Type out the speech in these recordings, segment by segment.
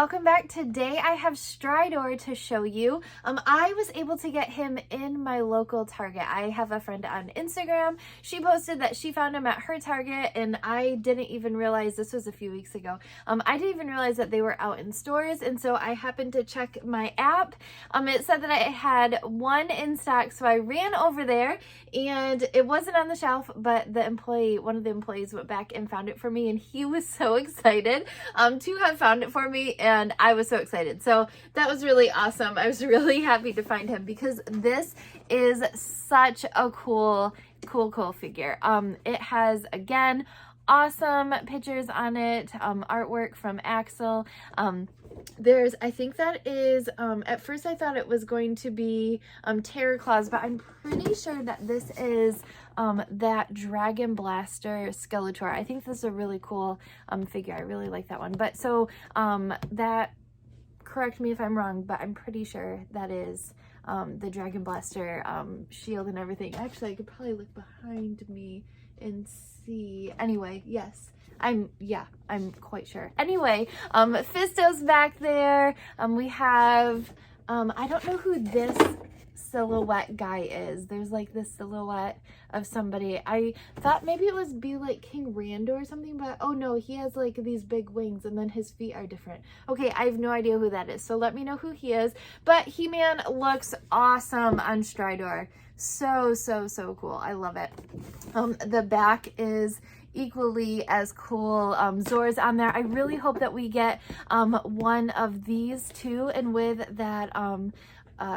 welcome back. Today I have Stridor to show you. I was able to get him in my local Target. I have a friend on Instagram. She posted that she found him at her Target, and I didn't even realize, this was a few weeks ago, I didn't even realize that they were out in stores, and so I happened to check my app. It said that I had one in stock, so I ran over there, and it wasn't on the shelf, but one of the employees went back and found it for me, and he was so excited to have found it for me, and I was so excited. So that was really awesome. I was really happy to find him because this is such a cool figure. It has, again, awesome pictures on it, artwork from Axel. I think that is, at first I thought it was going to be Terror Claws, but I'm pretty sure that this is that Dragon Blaster Skeletor. I think this is a really cool figure. I really like that one. But so that, correct me if I'm wrong, but I'm pretty sure that is the Dragon Blaster shield and everything. Actually, I could probably look behind me and see. Anyway, yes. I'm quite sure. Anyway, Fisto's back there. We have, I don't know who this silhouette guy is. There's like this silhouette of somebody. I thought maybe it was be like King Rando or something, but oh no, he has like these big wings and then his feet are different. Okay, I have no idea who that is, so let me know who he is. But He-Man looks awesome on Stridor. So cool. I love it. The back is equally as cool. Zor's on there. I really hope that we get one of these too, and with that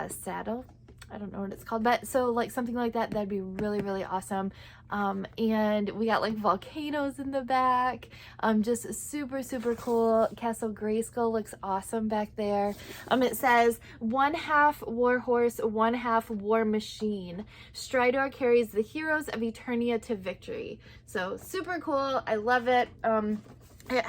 saddle. I don't know what it's called, but so like something like that, that'd be really awesome. And we got like volcanoes in the back. Just super cool. Castle Grayskull looks awesome back there. It says 1/2 war horse, 1/2 war machine. Stridor carries the heroes of Eternia to victory. So super cool. I love it. It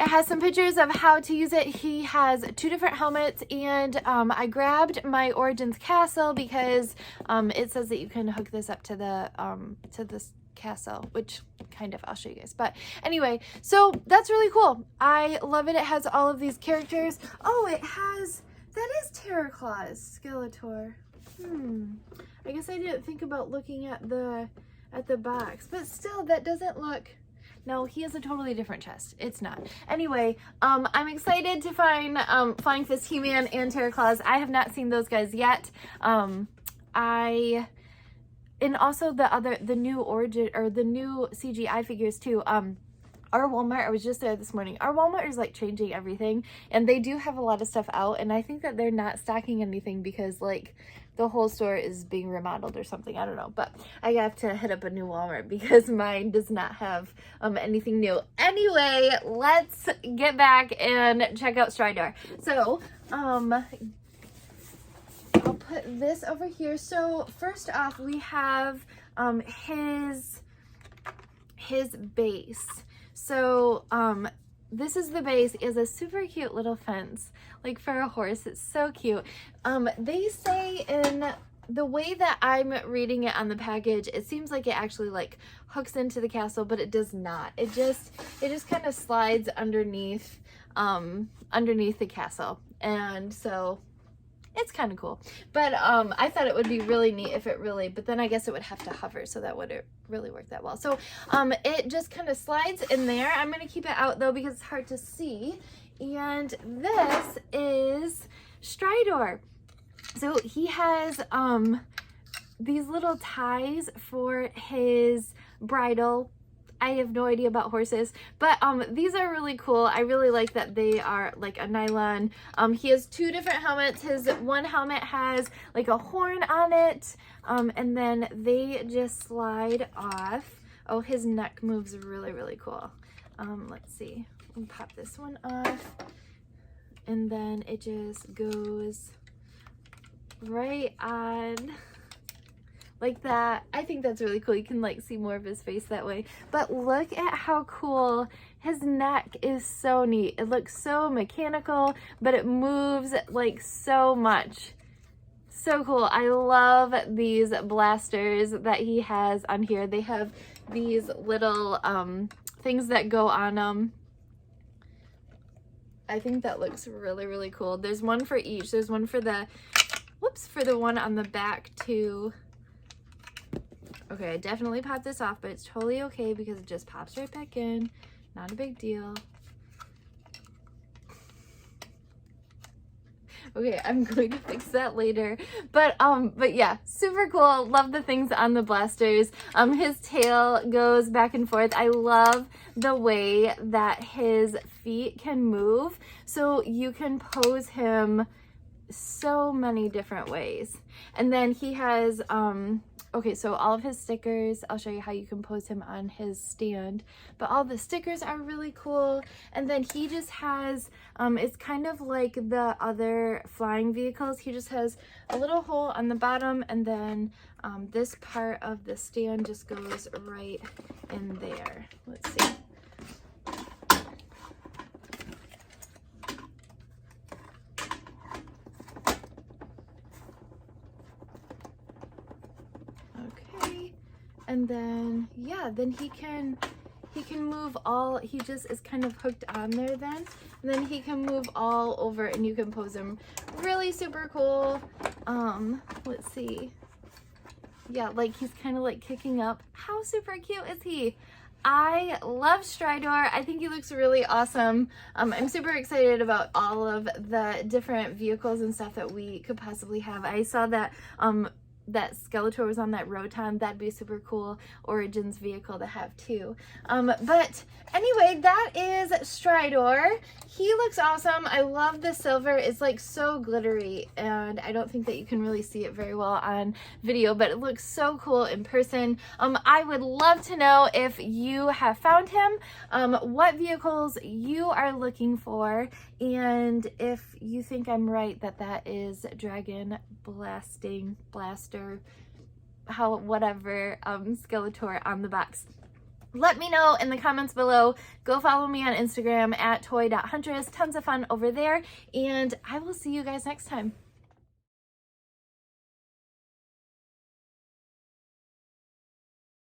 has some pictures of how to use it. He has 2 different helmets, and I grabbed my Origins castle because it says that you can hook this up to this castle, which kind of, I'll show you guys. But anyway, so that's really cool. I love it. It has all of these characters. Oh, that is Terror Claws Skeletor. I guess I didn't think about looking at the box, but still, that doesn't look. No, he has a totally different chest. It's not. Anyway, I'm excited to find Flying Fist, He-Man, and Terror Claws. I have not seen those guys yet. And also the new Origin, or the new CGI figures too. Our Walmart, I was just there this morning. Our Walmart is like changing everything, and they do have a lot of stuff out, and I think that they're not stocking anything because like the whole store is being remodeled or something. I don't know, but I have to hit up a new Walmart because mine does not have anything new. Anyway, let's get back and check out Stridor. So I'll put this over here. So first off, we have his base. So this is the base. Is a super cute little fence, like for a horse. It's so cute. They say in the way that I'm reading it on the package, it seems like it actually like hooks into the castle, but it does not. It just kind of slides underneath the castle, and so it's kind of cool. But I thought it would be really neat if it really, but then I guess it would have to hover, so that wouldn't really work that well. So it just kind of slides in there. I'm going to keep it out though because it's hard to see. And this is Stridor. So he has these little ties for his bridle. I have no idea about horses, but these are really cool. I really like that they are like a nylon. He has 2 different helmets. His one helmet has like a horn on it, and then they just slide off. Oh, his neck moves really cool. Let's see. We'll pop this one off, and then it just goes right on. Like that. I think that's really cool. You can like see more of his face that way. But look at how cool his neck is. So neat. It looks so mechanical, but it moves like so much. So cool. I love these blasters that he has on here. They have these little things that go on them. I think that looks really, really cool. There's one for each. There's one for the, whoops, for the one on the back too. Okay, I definitely popped this off, but it's totally okay because it just pops right back in. Not a big deal. Okay, I'm going to fix that later. But yeah, super cool. Love the things on the blasters. His tail goes back and forth. I love the way that his feet can move. So you can pose him so many different ways. And then he has okay, so all of his stickers, I'll show you how you can pose him on his stand, but all the stickers are really cool. And then he just has, it's kind of like the other flying vehicles. He just has a little hole on the bottom, and then this part of the stand just goes right in there. Let's see. And then, yeah, then he can move all, he just is kind of hooked on there then. And then he can move all over and you can pose him really super cool. Let's see. Yeah, like he's kind of like kicking up. How super cute is he? I love Stridor. I think he looks really awesome. I'm super excited about all of the different vehicles and stuff that we could possibly have. I saw that that Skeletor was on that Rotom. That'd be a super cool Origins vehicle to have too. But anyway, that is Stridor. He looks awesome. I love the silver. It's like so glittery, and I don't think that you can really see it very well on video, but it looks so cool in person. I would love to know if you have found him, what vehicles you are looking for, and if you think I'm right that that is Dragon Blaster, whatever, Skeletor on the box. Let me know in the comments below. Go follow me on Instagram at toy.huntress. Tons of fun over there, and I will see you guys next time.